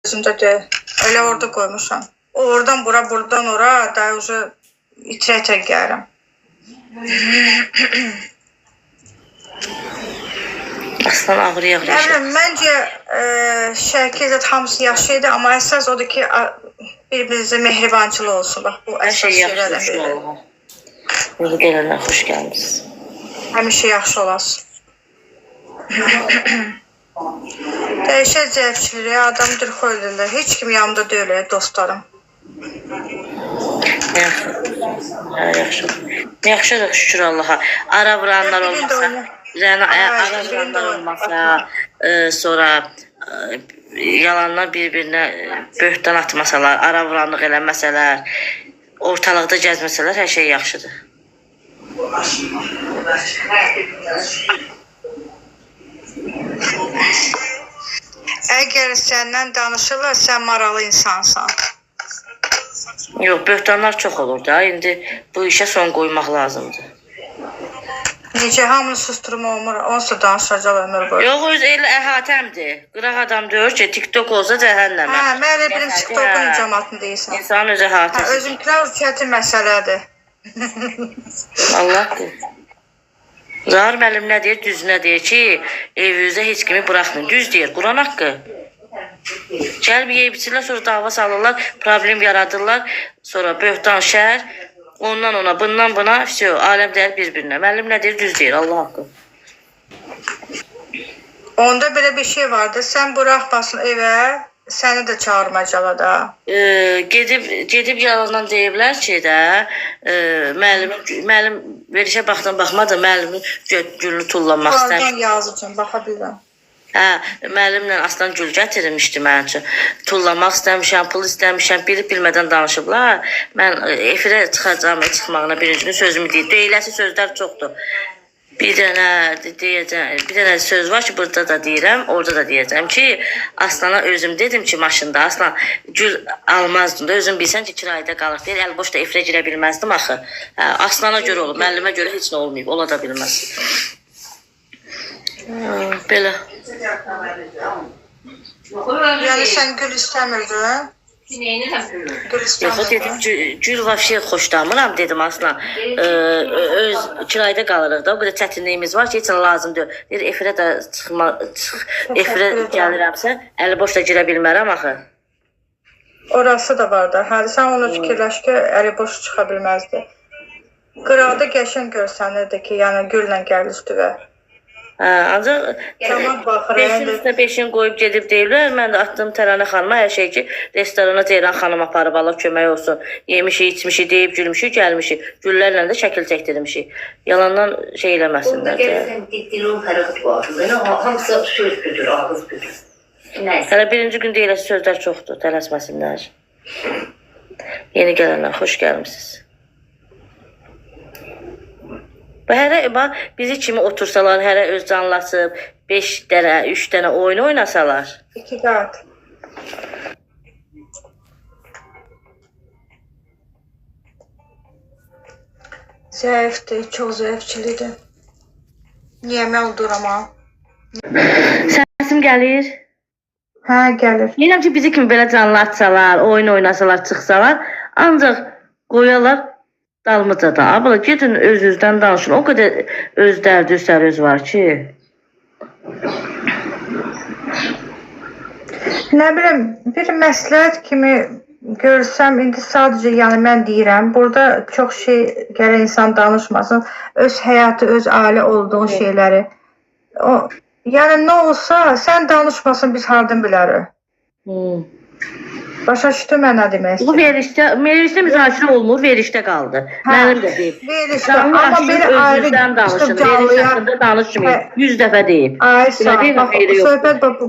özündədir. Elə orada qoymuşam. Oradan bura, buradan ora, daha uca itirə-itirə gəlirəm. Aslan ağrıyaq yaşa. Məncə Şərkizət hamısı yaxşı idi, amma əsas odur ki, bir-birinizə mehribançılıq olsun. Bax, bu Hər şey əsas yaxşı şeylərdən olsun biri. Allah'a. Yolu gələnlər xoş gəlmişsiniz. Həmişə yaxşı olasın. Dəyişər zəifçiliyi, adam dürxü edirlər. Heç kim yanımda deyil, dostlarım. Yaxşıdır, şükür Allah'a. Ara vuranlar olmasa, ara vuranlar olmasa, sonra yalanlar bir-birinə böhtan atmasalar, ara vuranlıq eləməsələr, ortalıqda gəzməsələr, hər şey yaxşıdır. Əgər səndən danışırlar, sən maralı insansan. Yox, böhtanlar çox olur da. İndi bu işə son qoymaq lazımdır. Necə hamını susturma olmur, onsuz danışacaq ömür boyu. Yox, öz elə əhatəmdir. Qıraq adam deyir ki, TikTok olsa cəhənnəmə. Hə, mən elə bilim TikTokun cəmatını deyirsən. İnsanın öz əhatəsi. Özünkilər çətin məsələdir. Allah qıl. Zahir müəllim nə deyir? Düz nə deyir ki, evinizə heç kimi buraxmayın. Düz deyir, Quran haqqı. Gəlb yeyib içirlər, sonra dava salırlar, problem yaradırlar, sonra böhtan şər, ondan ona, bundan buna, aləm deyir bir-birinə. Müəllim nə deyir? Düz deyir, Allah haqqı. Onda belə bir şey vardı, sən buraxmasın evə, səni də çağırmayacaqlar da. Gedib yalandan deyiblər ki də, müəllim verişə baxmadı, müəllimin gülünü tullanmaq istəmişdi. Oradan yazıcım, baxa bilirəm. Hə, müəllimlə Aslan gül gətirilmişdi mənim üçün. Tullanmaq istəmişəm, pul istəmişəm, bilib-bilmədən danışıblar. Mən efirə çıxacağım, çıxmağına birinci gün sözümü deyib. Deyiləsi sözlər çoxdur. Bir dənə söz var ki, burada da deyirəm, orada da deyəcəm ki, Aslana özüm dedim ki, maşında Aslan gül almazdım da, özüm bilsən ki, kirayədə qalır deyir, əl boşda efirə girə bilməzdim axı. Aslana görə olub, müəllimə görə heç nə olmayıb, ola da bilməz. Belə. Yəni sən gül istəmirdin? Yox, dedim, gül vəfşiyə xoşlamıram, dedim Aslan. Öz kirayədə qalırıq da, o qədər çətinliyimiz var ki, heç nə lazım deyil. Deyir, efirə də efirə gəlirəmsə, əli boşda girə bilmərəm axı. Orası da var da, hələ sən onu fikirləş ki, əli boş çıxa bilməzdi. Qıraqda qəşəng görsənirdi ki, yəni gülla gəlir üstüvə. Ancaq 5-in qoyub gedib deyirlər, mən də atdım Təranə xanıma hər şey ki, restorana Ceyran xanım aparıb Allah kömək olsun. Yemişik, içmişik, deyib gülmüşük, gəlmişik. Güllərlə də şəkil çəkdirmişik. Yalandan şey eləməsinlər. Orada gəlsən, dilin fərqət var. Hamısı söz büdür, ağız büdür. Hələ birinci gün deyiləsi sözlər çoxdur, tələsməsinlər. Yeni gələnlər, xoş gəlmişsiniz. Və hərə bizi kimi otursalar, hərə öz canlasıb, 5 dənə, 3 dənə oyun oynasalar. 2 qat. Zəifdir, çox zəifçilidir. Niyə mən uduram ha? Səsim gəlir? Hə, gəlir. Deyirəm ki, bizi kimi belə canlı atsalar, oyun oynasalar, çıxsalar, ancaq qoyalar dalmıca da. Abla, gedin öz-özdən danışın. O qədər öz dərdi, öz var ki. Nə bilim, bir məsləhət kimi görsəm, indi sadəcə yəni mən deyirəm, burada çox şey gərək insan danışmasın. Öz həyatı, öz ailə olduğun şeyləri. Yəni nə olsa, sən danışmasın, biz hardan bilərik. Başa düşdü mən nə demək Bu istəyirəm. verişdə müzakirə olmur, verişdə qaldı. Mənim də deyib. Verişdə, amma belə ayrı danışın, veriş haqqında danışmayın. 100 dəfə deyib. Ay sağ, bax, söhbət bu.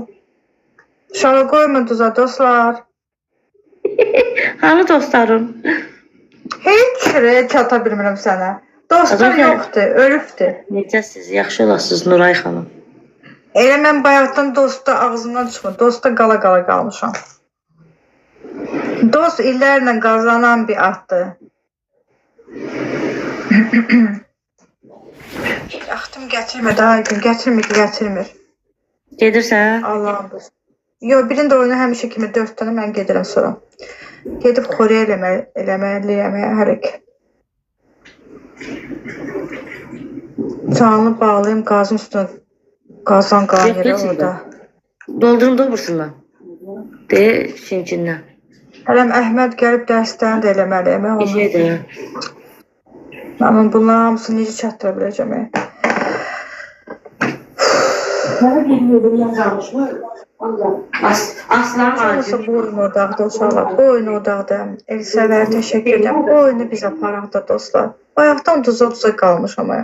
Şalı qoymadıza dostlar. Hanı dostlarım? Heç çata bilmirəm sənə. Dostlar yoxdur, ölübdür. Necəsiz, yaxşı olasınız Nuray xanım. Elə mən bayaqdan dosta ağzından çıxmır, dosta qala-qala qalmışam. Dost illərlə qazanan bir addır. Axtım gətirmir, daha gün gətirmir. Gedirsən? Allah'ım. Yo, birində oyunu həmişə kimi 4 dənə mən gedirəm sonra. Gedib Koreya eləməyə hərək. Canlı bağlayayım qazın üstünə. Qazdan qaynayır orada. Doldurum da vursunlar. De, şinkindən. Hələm Əhməd gəlib dərslərini də eləməliyəm. Bir şey de. Mən bunların hamısını necə çatdıra biləcəm? Aslan Sonrası bu oyunu odaqda uşaqlar. Bu oyunu odaqda. Elsəvər təşəkkür edirəm. Bu oyunu biz aparaq da dostlar. Bayaqdan duza qalmış ama.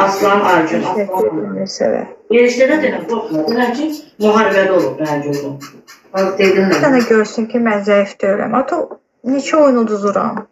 Aslan Arjun. Təşəkkür edirəm Elsəvər. Yerişlərə denəm, qorxma. Denəm ki, müharibədə olub bence oldu. Bir dənə görsün ki, mən zəif deyiləm. Ata neçə oyun uduzuram.